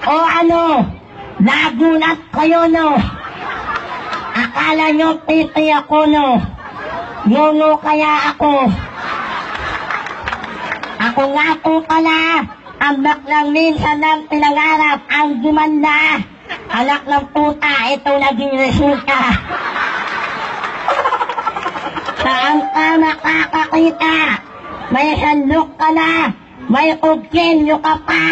O ano, nagulat kayo no? Akala nyo pipi ako no? Nuno kaya ako? Ako nga po pala, ang baklang minsan ng pinangarap, ang gumanda. Anak ng puta, ito naging resulta. Saan ka makakakita? May handok ka na, may kugkenyo ka pa.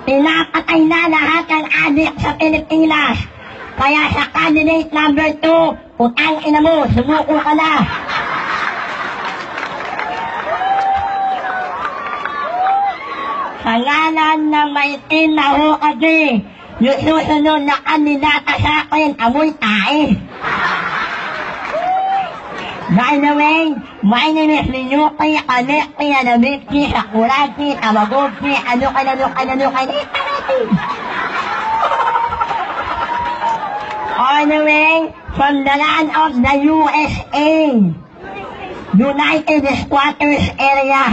Pinapatay na lahat ng adik sa Pilipinas. Kaya sa candidate number 2, putang ina mo, sumuko ka na. Sa ngalan ng maitin na hukagi, yung susunod na kandidata sa akin, amoy tae. By the way, my name is Miyuki, Kaneki, Anamiki, Sakuraki, Tamagoki, ano. All the way from the land of the USA, United Squatters Area.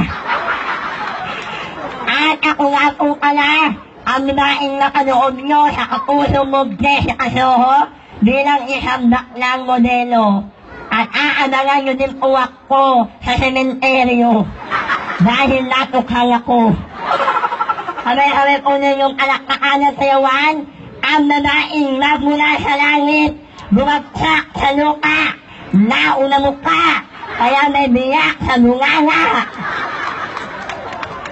At ako nga po pala, ang naing nakanood nyo sa Kapuso Move Jessica Soho bilang isang baklang modelo. At aabangan nyo din po ako sa sementeryo dahil natukhang ako. Kami po ninyong kalaktakan at sayawan, ang babaeng magmula sa langit, bumagsak sa lupa, nauna mukha, kaya may biyak sa bunganga.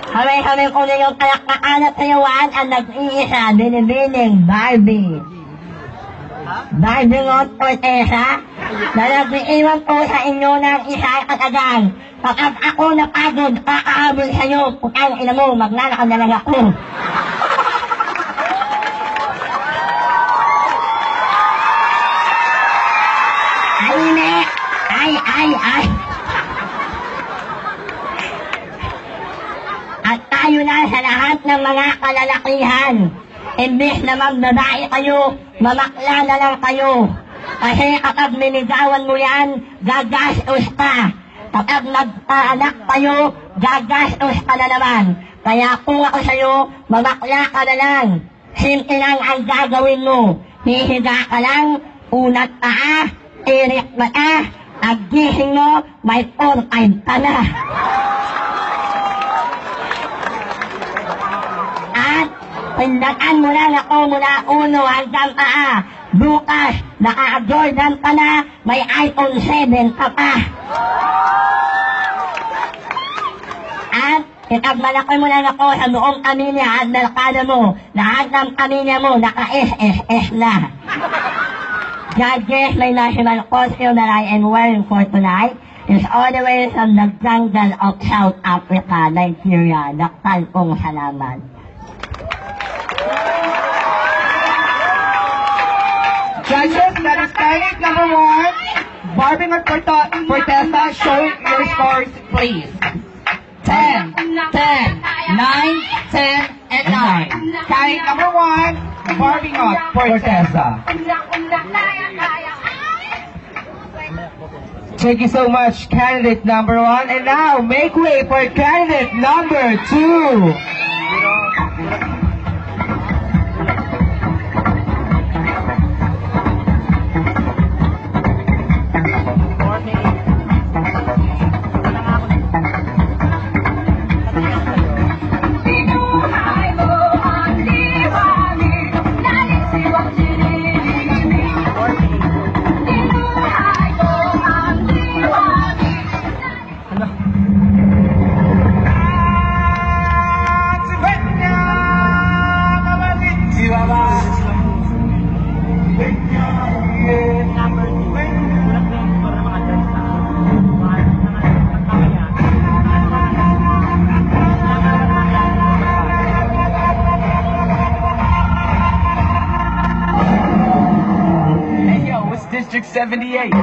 Kami po ninyong kalaktakan at sayawan, ang nag-iisa, binibining Barbie. Barbie Ngot Cortesa, na nag-iiwan po sa inyo ng isang katagang. Kapag ako napagod, kakahabol sa'yo, putang ina mo, maglalakad na lang ako. Ay. At tayo na sa lahat ng mga kalalakihan. Imbis na magbabae kayo, mamakla na lang kayo. Kasi kapag minigawan mo yan, gagastos ka. Kapag nagpaanak kayo, gagastos ka na naman. Kaya kung ako sa'yo, mamakla ka na lang. Simple lang ang gagawin mo. Hihiga ka lang, unat paa, tirik mata, paggising mo, may 4-5 ka na. At pindatan mo lang ako mula uno hanggang paa. Bukas, naka-Jordan ka na, may iPhone 7 ka pa. At ikagmalaki mo lang ako sa buong pamilya at dalkada mo. Lahat ng pamilya mo, naka-SSS na. Judges, my national costume that I am wearing for tonight is all the way from the jungle of South Africa, Nigeria. Daktal pong salamat. Judges, that is candidate number 1, Barbie Ngot Cortesa, show your scores, please. 10, 10, 9, 10, and 9. Candidate number 1, Barbie Ngot Cortesa. Thank you so much, candidate number 1. And now, make way for candidate number 2. District 78.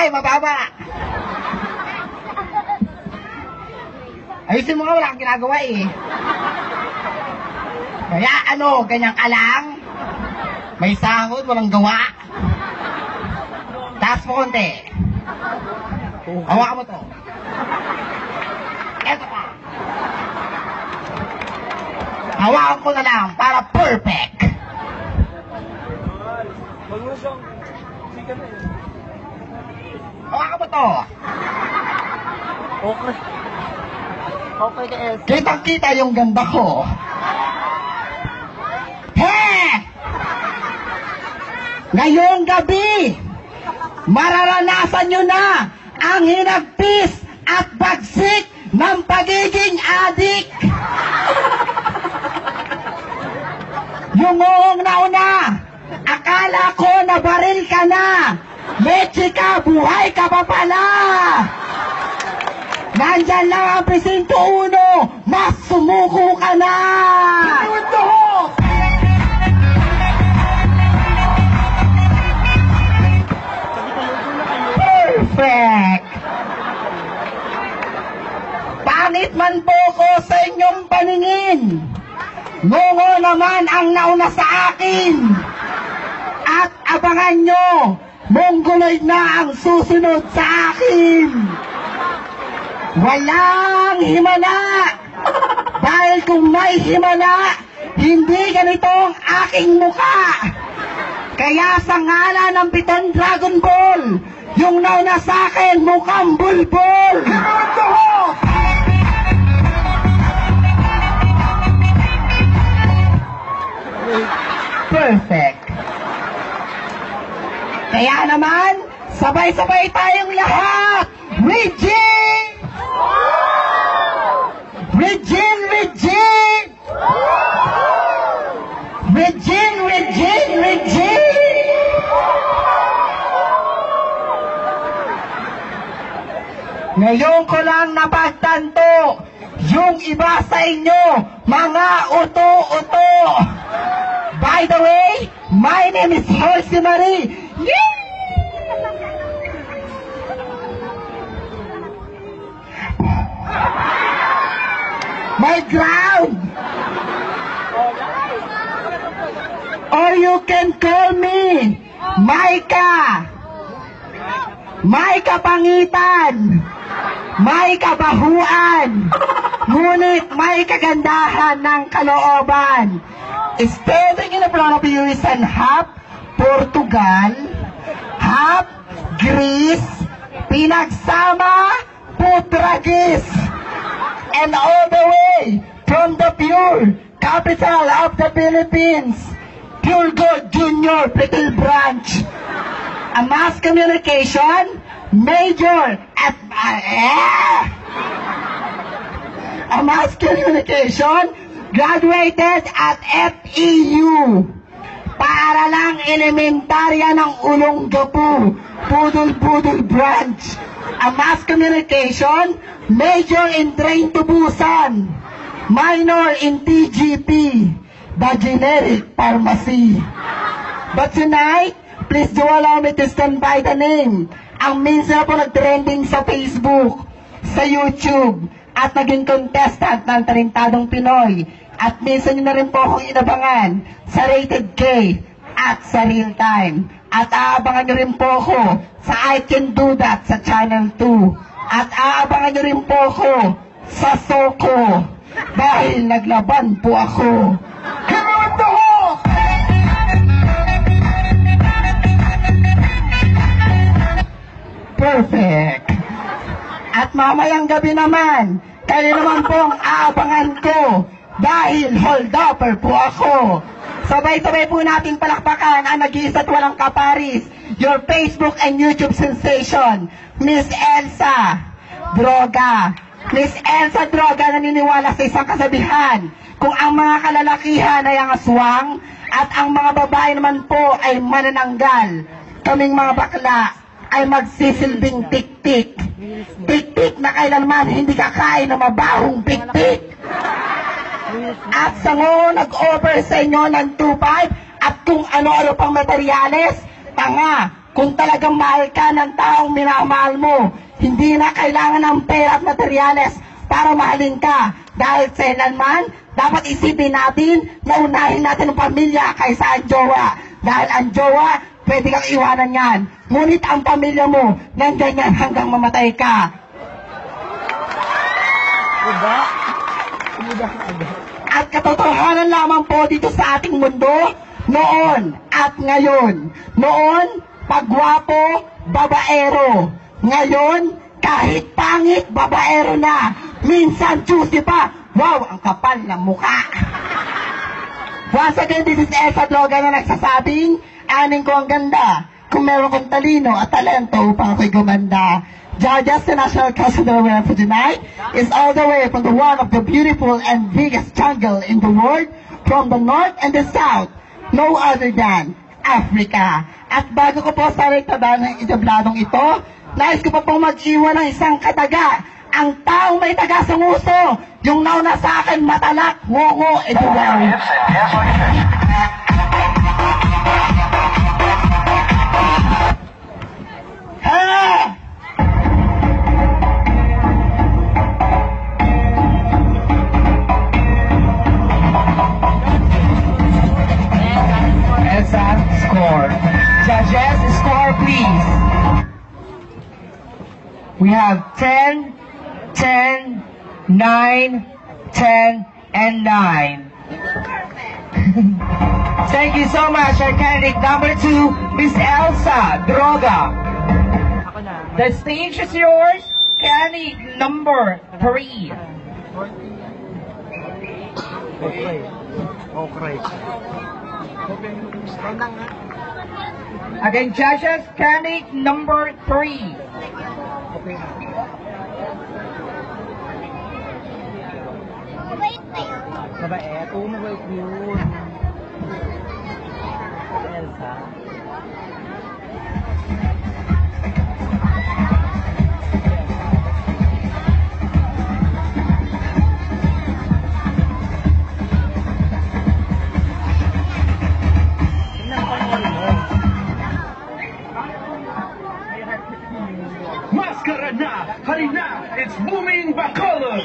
Ay, mababa. Ayusin mo nga, wala kang ginagawa eh. Kaya ano, ganyan ka lang? May sahod, walang gawa. Taas mo konti. Hawakan mo to. Eto pa. Hawakan ko na lang para perfect. Hawakan mo to. Okay. Okay ka, Elsa. Kitang-kita yung ganda ko. Ngayong gabi, mararanasan nyo na ang hinagpis at bagsik ng pagiging adik. Yung uong nauna, akala ko na baril ka na. Leche ka, buhay ka pa pala. Nandyan lang ang presinto 1, mas sumuko ka na. Perfect! Pangit man po ko sa inyong paningin. Ngungo naman ang nauna sa akin. At abangan nyo, mongoloid na ang susunod sa akin. Walang himala. Dahil kung may himala, hindi ganito ang aking muka. Kaya sa ngala ng 7 Dragon Ball, yung nauna sa akin, mukhang bulbul! Perfect! Kaya naman, sabay-sabay tayong lahat! Regine! Regine! Regine! Regine! Regine! Regine! Ngayon ko lang napagtanto, yung iba sa inyo, mga uto-uto. By the way, my name is Halsey Marie. Yay! My ground! Or you can call me Maika. May kapangitan, may kabahuan, ngunit may kagandahan ng kalooban. Standing in front of you is an half Portugal, half Greece, pinagsama Putragis, and all the way from the pure capital of the Philippines, Pure Gold Junior Little Branch. A mass communication major at a mass communication graduated at FEU. Paaralang elementarya ng Olongapo, Pudol Branch. A mass communication major in Train to Busan, minor in TGP, the generic pharmacy. But tonight, please do allow me to stand by the name. Ang minsan po nag-trending sa Facebook, sa YouTube, at naging contestant ng Talentadong Pinoy. At minsan nyo na rin po akong inabangan sa Rated K at sa Real Time. At aabangan nyo rin po ako sa I Can Do That sa Channel 2. At aabangan nyo rin po ako sa Soko dahil naglaban po ako. Perfect! At mamayang gabi naman, kayo naman pong aabangan ko dahil hold-upper po ako. Sabay-sabay po natin palakpakan ang nag-iisa't walang kaparis, your Facebook and YouTube sensation, Miss Elsa Droga. Miss Elsa Droga naniniwala sa isang kasabihan, kung ang mga kalalakihan ay ang aswang at ang mga babae naman po ay manananggal, kaming mga bakla ay magsisilbing tik-tik. Tik-tik na kailanman hindi kakain ng mabahong tik-tik. At sa ngayon, nag-offer sa inyo ng 2.5 at kung ano-ano pang materyales, tanga, Kung talagang mahal ka ng taong minamahal mo, hindi na kailangan ng pera at materyales para mahalin ka. Dahil kailanman, dapat isipin natin na unahin natin ang pamilya kaysa ang jowa. Dahil ang jowa, pwede kang iwanan yan. Ngunit ang pamilya mo, nandyan yan hanggang mamatay ka. At katotohanan lamang po dito sa ating mundo, noon at ngayon. Noon, pagwapo, babaero. Ngayon, kahit pangit, babaero na. Minsan, juicy pa. Wow, ang kapal ng mukha. Once again, this is Elsa Logan na nagsasabing, aning ko ang ganda. Kung meron kong talino at talento upang ako'y gumanda. Judges, the national cast of the winner for tonight is all the way from the one of the beautiful and biggest jungle in the world, from the north and the south, no other than Africa. At bago ko po sa rektaban ng itabladong ito, nais ko pa pong mag-iwan ng isang kataga. Ang taong may taga sa nguso, yung nauna sa akin matalak, ngongo, eduwaw. Ha! Elsa, score. Judges, score please. We have 10, 10, 9, 10, and 9. Thank you so much, our candidate number 2, Miss Elsa Droga. The stage is yours, candidate number 3. Again, judges, candidate number 3. Mabait. Oo, mabait yun. Elsa. Maskara na! Halina! It's Booming Bacolod!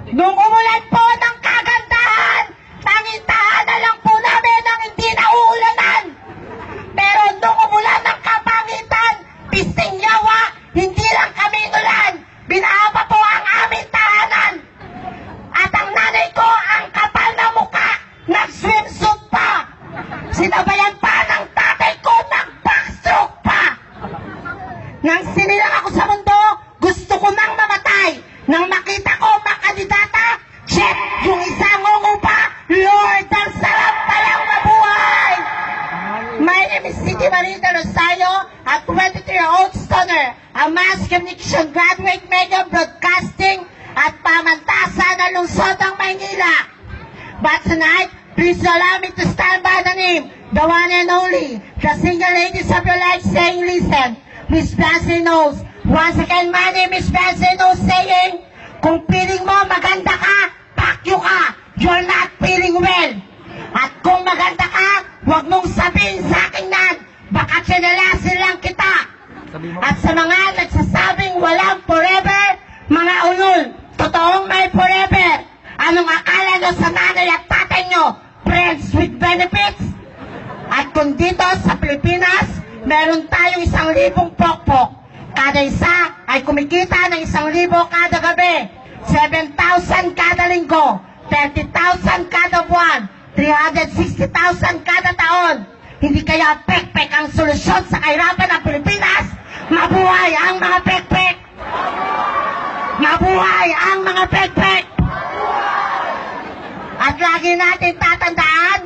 Nung umulan po ng kagandahan, tangintahan na lang po namin ang hindi nauulanan. Pero nung umulan ng kapangitan, pisting yawa, hindi lang kami inulan. Binaha po ang aming tahanan. At ang nanay ko, ang kapal na muka, nag-swimsuit pa. Sinabayan pa ng tatay ko, nag-backstroke pa. Nang sinilang ako sa mundo, gusto ko nang mamatay. Nang makita ko makandidata, check, yung isang ngungo pa, Lord, ang sarap palang mabuhay! My name is Siti Marita Rosario, a 23-year-old stoner, a mass communication graduate, media broadcasting, at pamantasan ng lungsod ng Maynila. But tonight, please allow me to stand by the name, the one and only, the single ladies of your life saying, listen, Miss Blancy knows. Once again, my name is Blancy knows saying, kung feeling mo maganda ka, pakyo ka, you're not feeling well. At kung maganda ka, huwag mong sabihin sa akin nan, baka tsinalasin lang kita. At sa mga nagsasabing walang forever, mga ulol, totoo dito sa Pilipinas, meron tayong 1,000 pokpok. Kada isa ay kumikita ng 1,000 kada gabi, 7,000 kada linggo, 30,000 kada buwan, 360,000 kada taon. Hindi kaya pekpek ang solusyon sa kahirapan ng Pilipinas? Mabuhay ang mga pekpek! Mabuhay ang mga pekpek! At lagi natin tatandaan,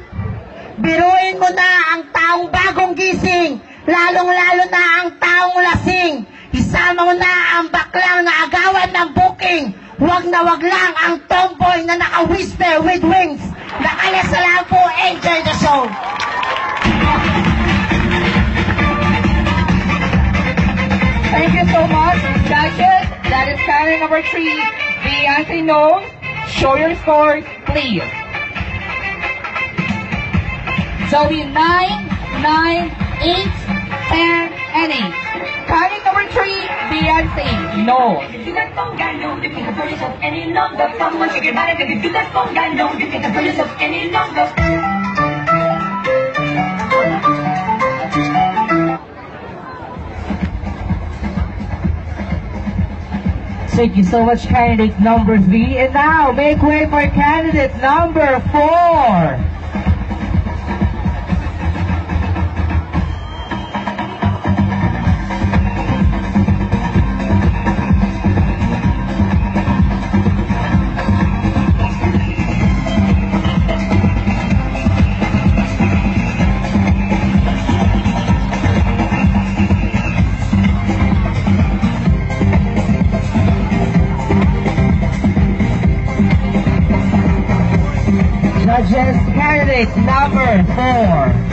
biruin mo na ang taong bagong gising, lalong-lalo na ang taong lasing. Isama mo na ang baklang na agawan ng booking. Wag na wag lang ang tomboy na naka-whisper with wings. Nakalesa lang po, enjoy the show. Thank you so much, judges. That is category number 3. Beyonce knows. Show your scores, please. Zoe 9, 9, 8, 10, and 8. Category number 3, Beyonce knows. If you let phone guy know, you can't hurt yourself any longer. Someone shake your body, baby. If you let phone guy know, you can't hurt yourself any longer. Thank you so much, candidate number 3. And now, make way for candidate number 4. Judges, candidate number 4.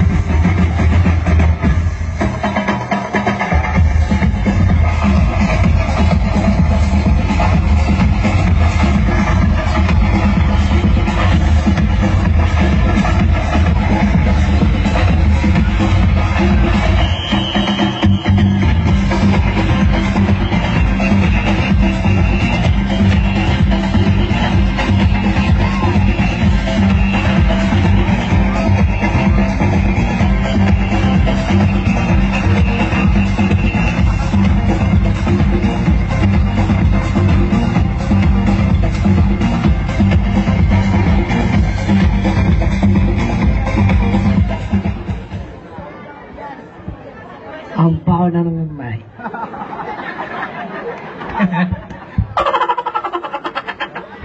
Ang baho na ng mic.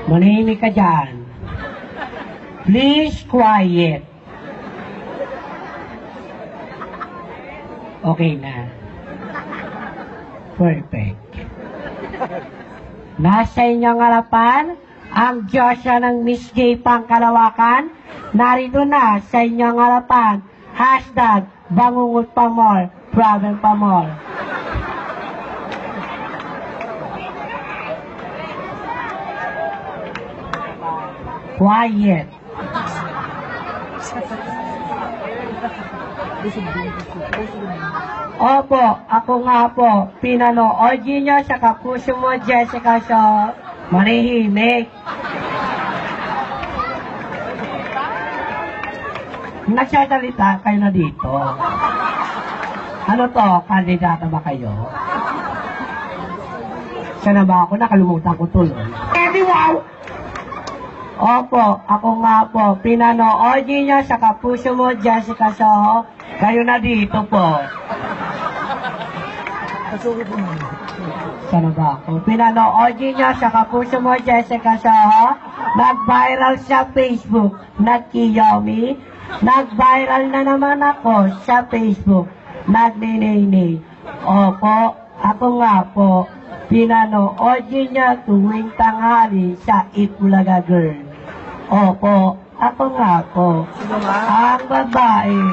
Manahimik ka dyan. Please quiet. Okay na. Perfect. Nasa inyong harapan ang Diyosya ng Miss J Pangkalawakan. Narito na sa inyong harapan. Hashtag Bangungot Pamor. Problem Pamor. Quiet. Opo, ako nga po. Pinanood niyo sa kapuso mo, Jessica, sa manihimik. Nagsasalita kayo na dito. Ano to? Kandidata ba kayo? Sana ba ako? Nakalimutan ko tuloy. Wow! Opo, ako nga po. Pinanood niyo sa kapuso mo, Jessica Soho. Kayo na dito po. Sana ba ako? Pinanood niyo sa kapuso mo, Jessica Soho. Nag-viral sa Facebook. Nag-kiyomi. Nag-viral na naman ako sa Facebook. Nagninini. Opo, ako nga po. Pinanood niya tuwing tanghali sa Itbulaga Girl. Opo, ako nga po. Ang babae.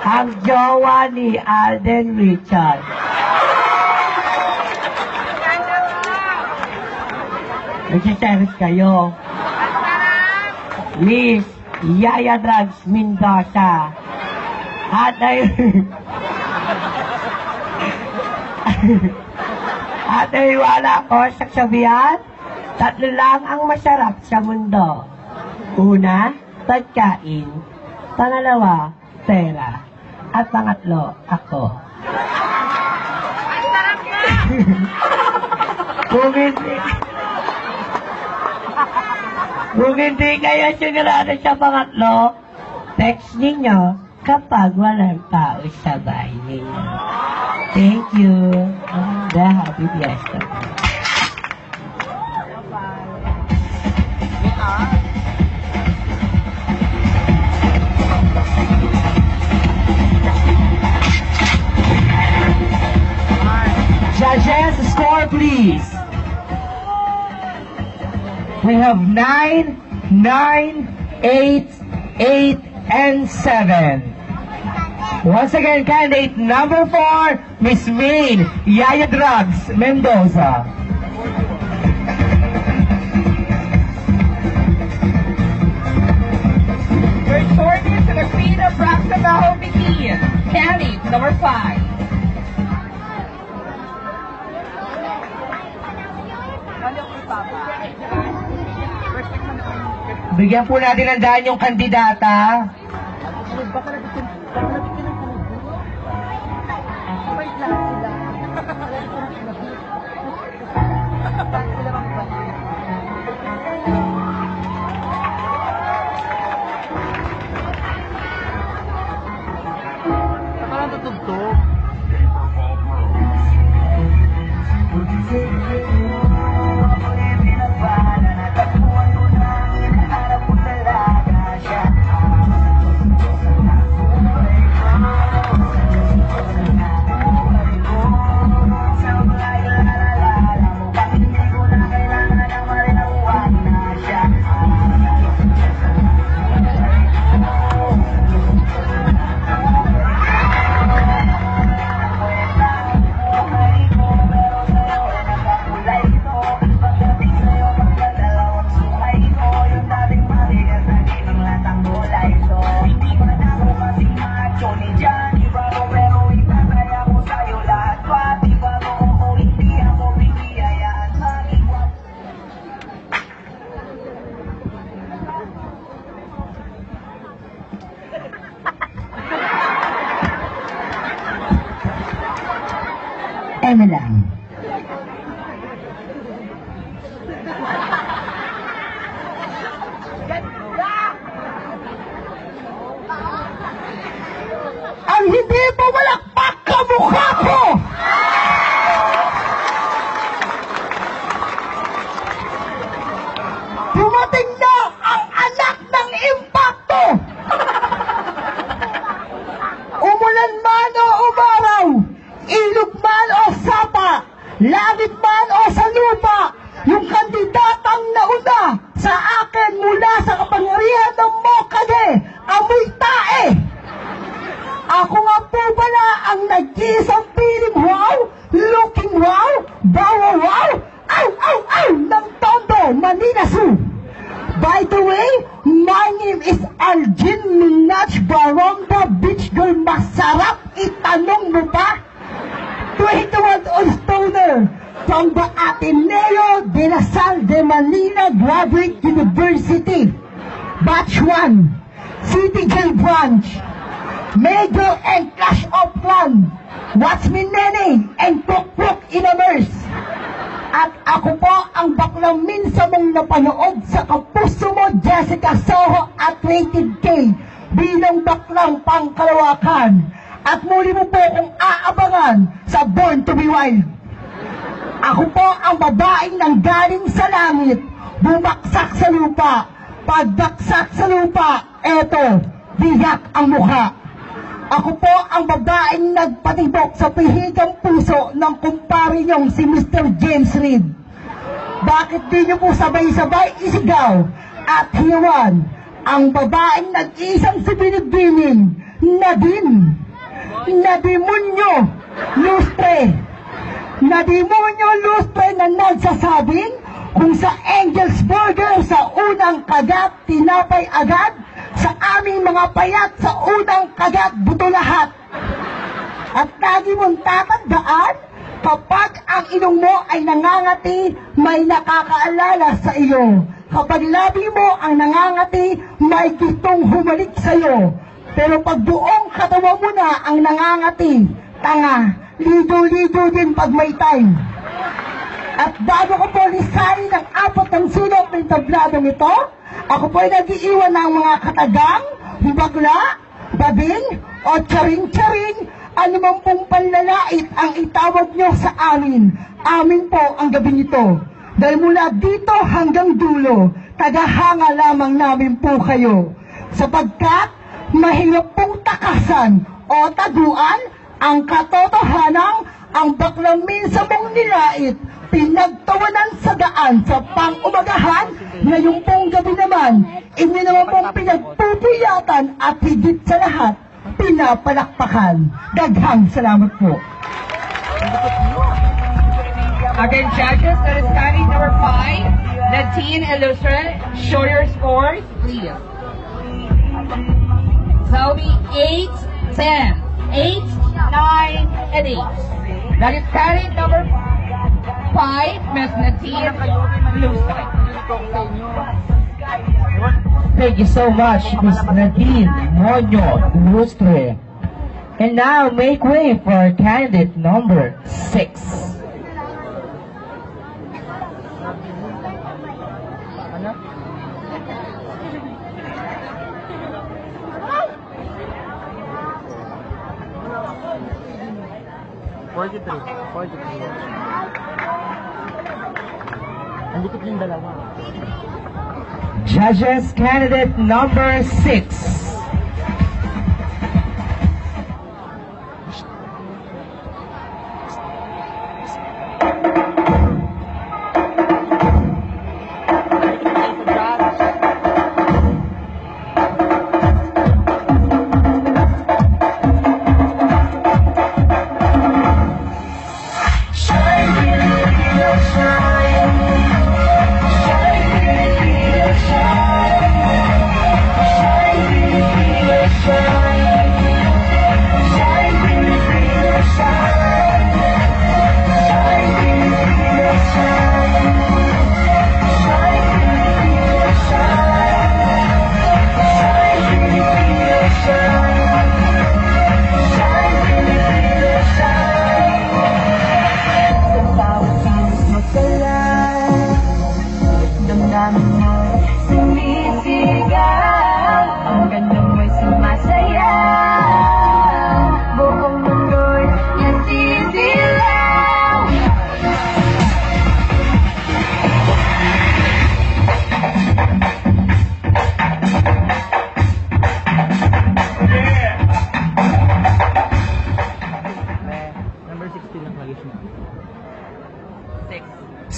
Ang jowa ni Alden Richard. Nagsiseries kayo. Miss Yaya Drugs Mendoza. At ay wala ko sa sabihan, 3 lang ang masarap sa mundo. Una, pagkain. Pangalawa, pera. At pangatlo, ako. Kung hindi kayo sigurado sa pangatlo, text ninyo kapag walang tao sa bahay ninyo. Thank you. And happy fiesta. Judges, score please. We have 9, 9, 8, 8, and 7. Once again, candidate number 4, Miss Maine Yaya Drugs Mendoza. Returning to the Queen of Roxabajo begin. Candidate number 5. Bigyan po natin ng daan yung kandidata. Parang tutugtog. Eme lang. Ang hindi mo walakpak kamukha ko! Dumating na ang anak ng impacto! Umulan man o umaraw, ilog man o sapa, langit man o sa lupa, yung kandidatang nauna sa akin mula sa kapangyarihan ng Mokade, amoy tae! Ako nga po pala ang nag-iisang piling wow, looking wow, bawa wow, aw, aw, aw, ng Tondo, Manila Zoo. By the way, my name is Algin Minach Baronda Beach Girl. Masarap, itanong mo pa? 21 on stoner from the Ateneo de la Salle de Manila Graduate University. Batch 1, City Jail Branch. Major and Clash of Clan, Watchman Nene, and Krok in a Merce. At ako po ang baklang minsan mong napanood sa kapuso mo, Jessica Soho, at Rated K bilang baklang pangkalawakan. At muli mo po kung aabangan sa Born to be Wild. Ako po ang babaeng nanggaling sa langit, bumaksak sa lupa. Pagdaksak sa lupa, eto, biyak ang mukha. Ako po ang babaeng nagpatibok sa pihigang puso ng kumpare niyong si Mr. James Reid. Bakit di niyo po sabay-sabay isigaw at hiyawan ang babaeng nag-isang si Binibining Nadine, Nadimonyo Lustre, Nadimonyo Lustre na nagsasabing kung sa Angel's Burger sa unang kagat, tinapay agad, sa aming mga payat sa unang kagat, buto lahat. At lagi mong tatandaan, kapag ang ilong mo ay nangangati, may nakakaalala sa iyo. Kapag labi mo ang nangangati, may gustong humalik sa iyo. Pero pag buong katawan mo na ang nangangati, tanga, lido-lido din pag may time. At bago ko po lisanin ang 4 ng sulok ng tabladong ito, ako po ay nag-iiwan ng mga katagang, hubagla, babing, o charing-charing, anumang pong panlalait ang itawag nyo sa amin. Amin po ang gabi nito. Dahil mula dito hanggang dulo, tagahanga lamang namin po kayo. Sapagkat mahirap pong takasan o taguan ang katotohanang ang baklang minsan mong nilait, pinagtawanan sa daan sa pang-umagahan, ngayong pong gabi naman, inyo naman pong pinagpupuyatan at higit sa lahat, pinapalakpakan. Daghang salamat po. Again, judges, that is standing number 5, Nadine Illustre. Show your scores, please. So be 8, 10, 8, 9, and 8. That is standing number 5, Miss Nadine Illustre. Thank you so much, Miss Nadine Monyo Illustre. And now, make way for candidate number 6. Judges, candidate number 6.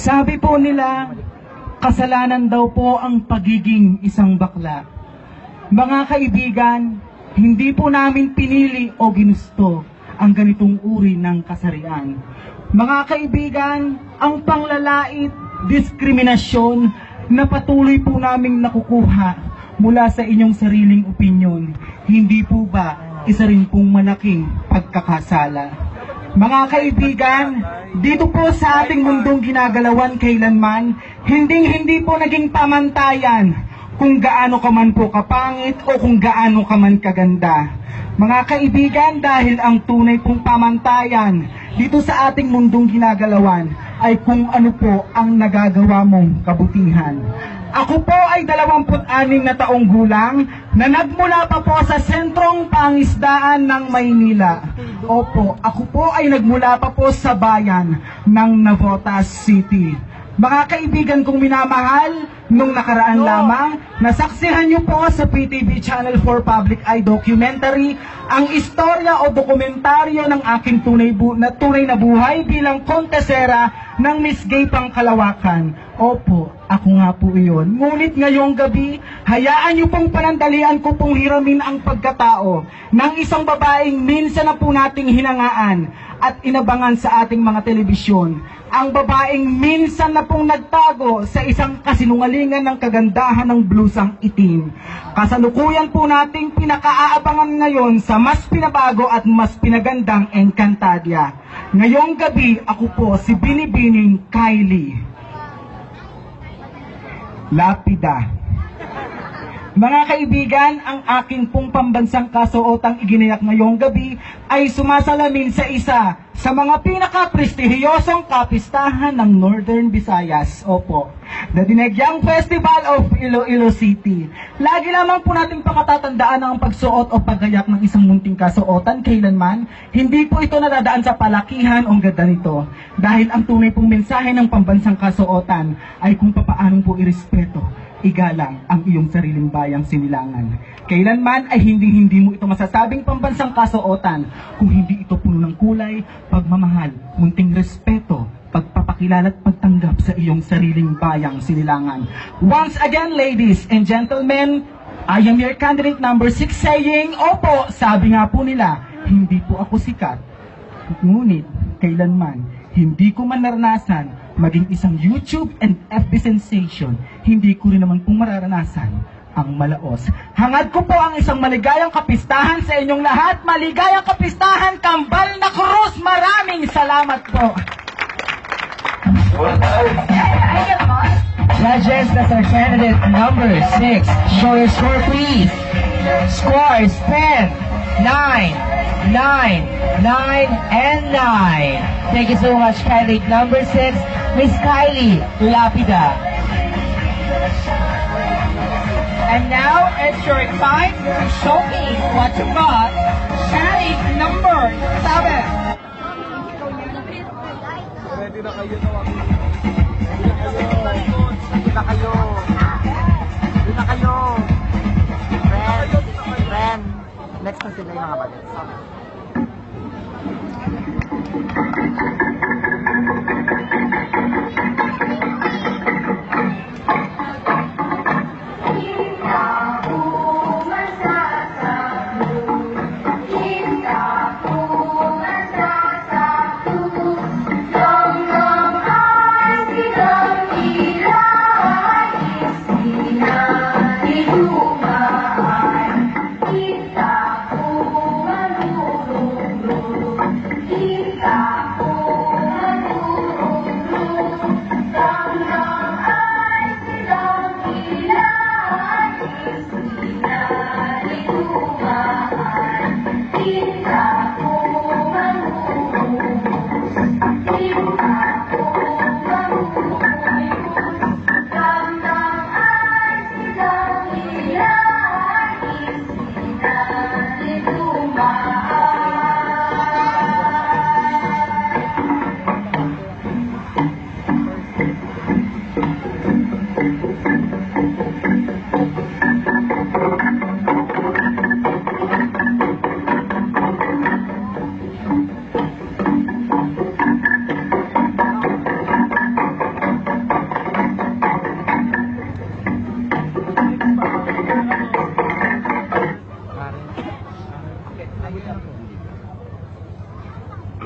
Sabi po nila, kasalanan daw po ang pagiging isang bakla. Mga kaibigan, hindi po namin pinili o ginusto ang ganitong uri ng kasarian. Mga kaibigan, ang panglalait, diskriminasyon na patuloy po naming nakukuha mula sa inyong sariling opinyon, hindi po ba isa rin pong malaking pagkakasala? Mga kaibigan, dito po sa ating mundong ginagalawan kailanman, hindi po naging pamantayan kung gaano ka man po kapangit o kung gaano ka man kaganda. Mga kaibigan, dahil ang tunay pong pamantayan dito sa ating mundong ginagalawan ay kung ano po ang nagagawa mong kabutihan. Ako po ay 26 na taong gulang na nagmula pa po sa sentrong pangisdaan ng Maynila. Opo, ako po ay nagmula pa po sa bayan ng Navotas City. Mga kaibigan kong minamahal, nung nakaraan lamang, nasaksihan niyo po sa PTV Channel 4 Public Eye Documentary ang istorya o dokumentaryo ng aking tunay na buhay bilang kontesera ng Miss Gay Pangkalawakan. Opo, ako nga po iyon. Ngunit ngayong gabi, hayaan niyo pong panandalian ko pong hiramin ang pagkatao ng isang babaeng minsan na po nating hinangaan at inabangan sa ating mga telebisyon. Ang babaeng minsan na pong nagtago sa isang kasinungalingan ng kagandahan ng blusang itim. Kasalukuyan po nating pinakaaabangan ngayon sa mas pinabago at mas pinagandang Encantadia. Ngayong gabi, ako po si Binibining Kylie Lapida. Mga kaibigan, ang aking pong pambansang kasuotang iginayak ngayong gabi ay sumasalamin sa isa sa mga pinaka-prestihiyosong kapistahan ng Northern Visayas. Opo, the Dinagyang Festival of Iloilo City. Lagi lamang po natin pakatatandaan ang pagsuot o paggayak ng isang munting kasuotan kailanman, hindi po ito nadadaan sa palakihan o ganda nito. Dahil ang tunay pong mensahe ng pambansang kasuotan ay kung papaanong po irespeto, igalang ang iyong sariling bayang sinilangan. Kailanman ay hindi mo ito masasabing pambansang kasuotan kung hindi ito puno ng kulay, pagmamahal, munting respeto, pagpapakilala at pagtanggap sa iyong sariling bayang sinilangan. Once again, ladies and gentlemen, I am your candidate number 6 saying, opo, sabi nga po nila, hindi po ako sikat. Ngunit, kailanman, hindi ko man naranasan maging isang YouTube and FB sensation, hindi ko rin naman pong mararanasan ang malaos. Hangad ko po ang isang maligayang kapistahan sa inyong lahat. Maligayang kapistahan, Kambal na Cruz. Maraming salamat po. Judges, that's our candidate number 6. Show your score, please. Score is 10, 9, 9, 9, and 9. Thank you so much, candidate number 6, Miss Kylie Lapida. And now it's your time to show me what you got. Candidate number 7. Ready na kayo na wag. Ready na kayo. Ready na kayo. Friend. Next na sila yung mga bagets.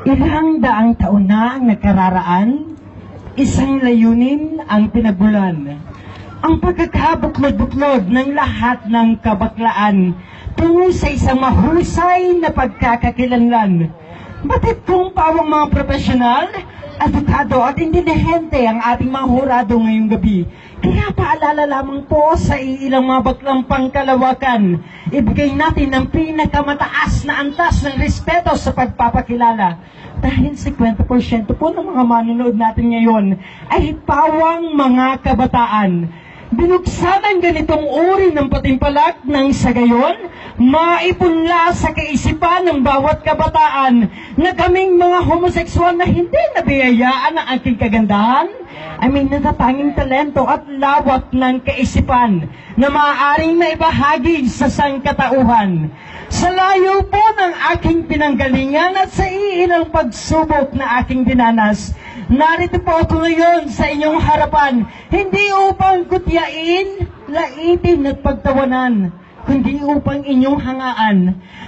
Ilang daang taon na ang nagkararaan, isang layunin ang pinagbulan. Ang pagkakabuklod-buklod ng lahat ng kabaklaan tungo sa isang mahusay na pagkakakilanlan. Batid kong pawang mga profesional, adukado at intelihente ang ating mga hurado ngayong gabi. Kaya paalala lamang po sa ilang mga baklang pangkalawakan, ibigay natin ang pinakamataas na antas ng respeto sa pagpapakilala. Dahil 50% po ng mga manonood natin ngayon ay pawang mga kabataan. Binuksan ang ganitong uri ng patimpalak ng sa gayon, maipunla sa kaisipan ng bawat kabataan na kaming mga homoseksual na hindi nabiyayaan ng aking kagandahan ay may natatanging talento at lawak ng kaisipan na maaaring naibahagi sa sangkatauhan. Sa layo po ng aking pinanggalingan at sa iilang pagsubok na aking dinanas, narito po ako ngayon sa inyong harapan, hindi upang kutyain, laitin at pagtawanan, kundi upang inyong hangaan.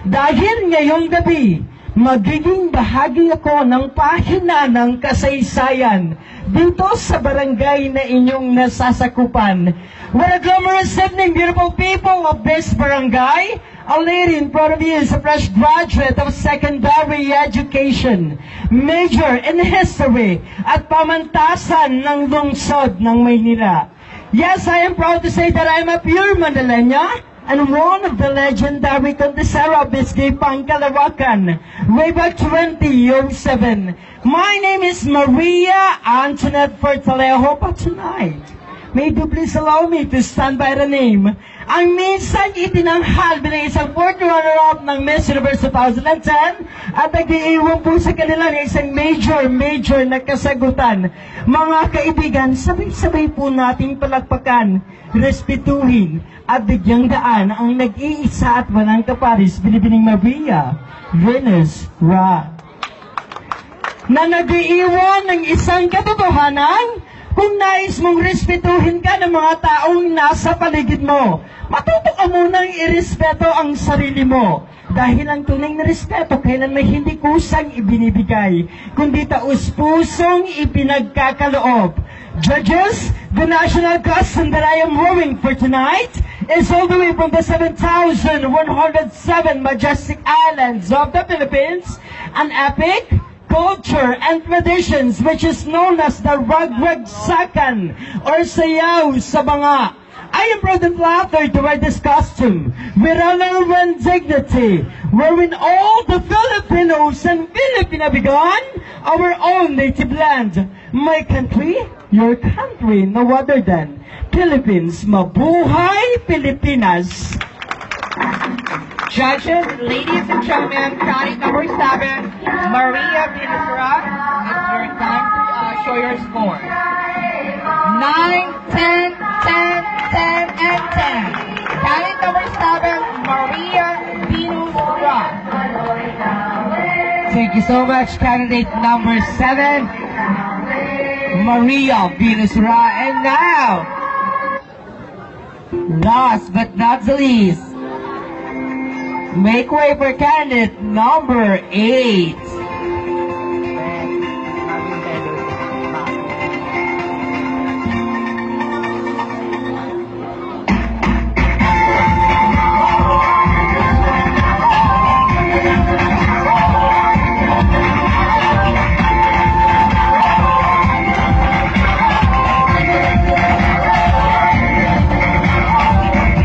Dahil ngayong gabi, magiging bahagi ako ng pahina ng kasaysayan dito sa barangay na inyong nasasakupan. What a glamorous evening, beautiful people of this barangay. A lady in front of you is a fresh graduate of secondary education, major in history at pamantasan ng lungsod ng Maynila. Yes, I am proud to say that I am a pure Mandalena and one of the legendary Condesera Biscay Pangkalawakan, way back 2007. My name is Maria Antoinette Fortalejo, but tonight, may you please allow me to stand by the name. Ang minsan itinanghal bilang isang fourth runner-up ng Miss Universe 2010 at nag-iiwan po sa kanila ng isang major na kasagutan. Mga kaibigan, sabay-sabay po nating palakpakan, respetuhin at bigyang daan ang nag-iisa at walang kaparis, Binibining Maria Venus Ra, na nag-iiwan ng isang katotohanan. Kung nais mong respetuhin ka ng mga taong nasa paligid mo, matuto ka munang irespeto ang sarili mo. Dahil ang tunay na respeto kailan may hindi kusang ibinibigay, kundi taus-pusong ipinagkakaloob. Judges, the national costume that I am wearing for tonight is all the way from the 7,107 majestic islands of the Philippines, an epic culture and traditions which is known as the Ragwagsakan or Sayaw sa Banga. I am proud and flattered to wear this costume with honor and dignity, wherein all the Filipinos and Filipina began our own native land. My country, your country, no other than Philippines. Mabuhay Pilipinas! Judges, ladies and gentlemen, counting number 7, Maria Venusra, it's your time to show your score. 9, 10, 10, 10, and 10. Counting number 7, Maria Venusra. Thank you so much, candidate number 7, Maria Venusra. And now, last but not the least, make way for candidate number 8.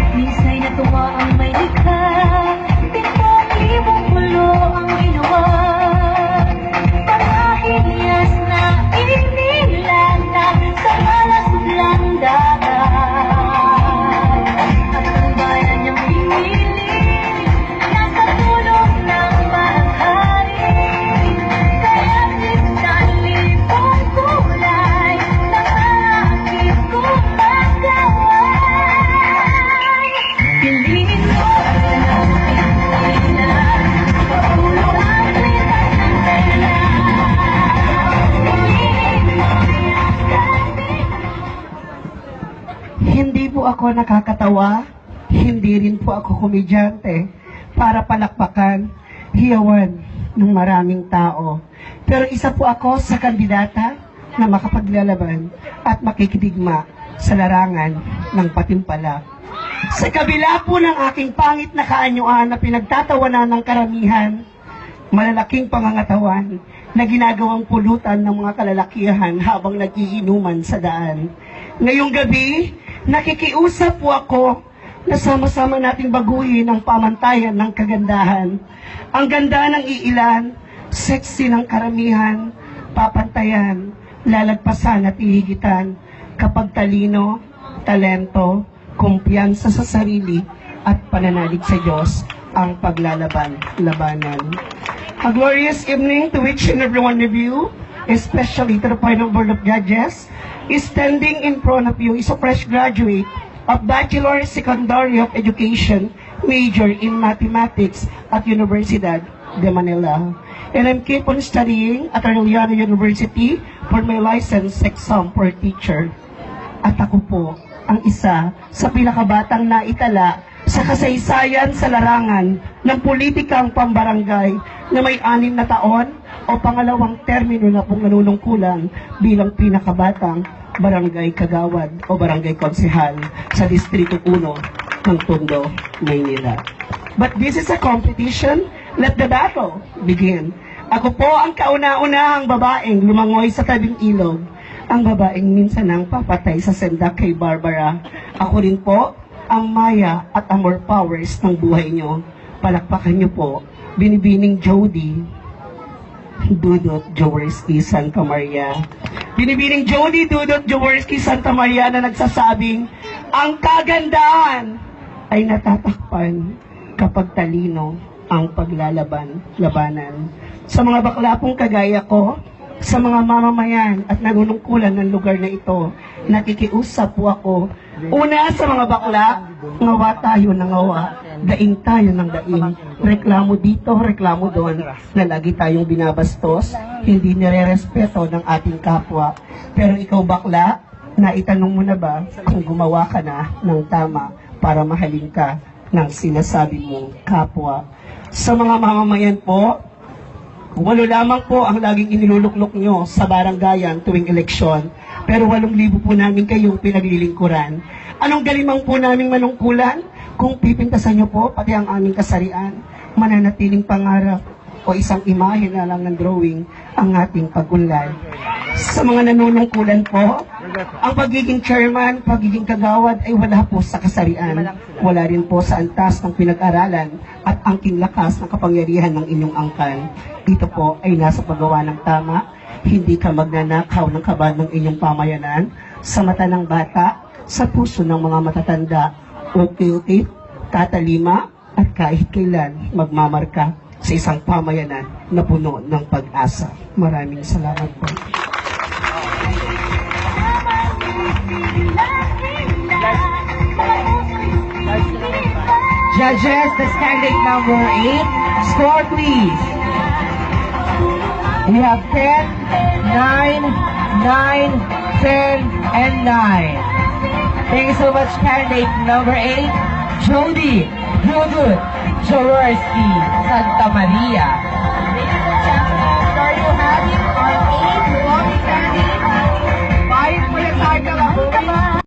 Minsa'y natuwa ang may likha, pinag-ibang pulo ang ginawa. Marahil niyas na inilanda sa malasublang dagat. At ang bayan niyang pinili, nasa tulong ng maghari. Kaya't isang libong kulay na aking kumagaway. Piliin mo ang pila, ulo ang litas ng tela. Piliin mo ang Hindi po ako nakakatawa, hindi rin po ako komedyante para palakpakan, hiyawan ng maraming tao. Pero isa po ako sa kandidata na makapaglalaban at makikidigma sa larangan ng patimpala. Sa kabila po ng aking pangit na kaanyuan na pinagtatawanan ng karamihan, malalaking pangangatawan na ginagawang pulutan ng mga kalalakihan habang nagiinuman sa daan. Ngayong gabi, nakikiusap po ako na sama-sama nating baguhin ang pamantayan ng kagandahan. Ang ganda ng iilan, sexy ng karamihan, papantayan, lalagpasan at ihigitan kapag talino, talento, kumpiyansa sa sarili at pananalig sa Diyos ang paglalaban-labanan. A glorious evening to each and every one of you, especially to the final board of judges. Standing in front of you is a fresh graduate of Bachelor Secondary of Education, major in Mathematics at Universidad de Manila. And I'm keep on studying at Arellano University for my license exam for teacher. At ako po ang isa sa pinakabatang naitala sa kasaysayan sa larangan ng politikang pambarangay na may 6 na taon o pangalawang termino na pong nanunungkulan bilang pinakabatang barangay kagawad o barangay konsehal sa Distrito 1 ng Tondo, Maynila. But this is a competition, let the battle begin. Ako po ang kauna-unahang babaeng lumangoy sa tabing ilog ang babaeng minsan ang papatay sa senda kay Barbara. Ako rin po, ang Maya at Amor Powers ng buhay nyo. Palakpakan nyo po, Binibining Jody, Dudot Jaworski Santa Maria. Binibining Jody Dudot Jaworski Santa Maria na nagsasabing, ang kagandahan ay natatakpan kapag talino ang labanan. Sa mga bakla pong kagaya ko, sa mga mamamayan at nanunungkulan ng lugar na ito, nakikiusap po ako. Una sa mga bakla, ngawa tayo ng ngawa, daing tayo ng daing, reklamo dito, reklamo doon, na lagi tayong binabastos, hindi nire-respeto ng ating kapwa. Pero ikaw bakla, naitanong mo na ba kung gumawa ka na ng tama para mahalin ka ng sinasabi mong kapwa? Sa mga mamamayan po, 8 lamang po ang laging iniluluklok nyo sa baranggayan tuwing eleksyon, pero 8,000 po namin kayong pinaglilingkuran. Anong galimang po naming manungkulan? Kung pipintasan nyo po, pati ang aming kasarian, mananatiling pangarap o isang imahe na lang ng drawing ang ating pag-unlad. Sa mga nanunungkulan po, ang pagiging chairman, pagiging kagawad ay wala po sa kasarian. Wala rin po sa antas ng pinag-aralan at angking lakas ng kapangyarihan ng inyong angkan. Ito po ay nasa paggawa ng tama, hindi ka magnanakaw ng kabad ng inyong pamayanan, sa mata ng bata, sa puso ng mga matatanda, uti-uti, tatalima, at kahit kailan magmamarka sa isang pamayanan na puno ng pag-asa. Maraming salamat po. Judges, the candidate number 8, score please. We have 10, 9, 9, 10, and 9. Thank you so much, candidate number 8, Jody Dudut Jaworski Santa Maria. Ladies and gentlemen, there you have it, our 8 voting candidates.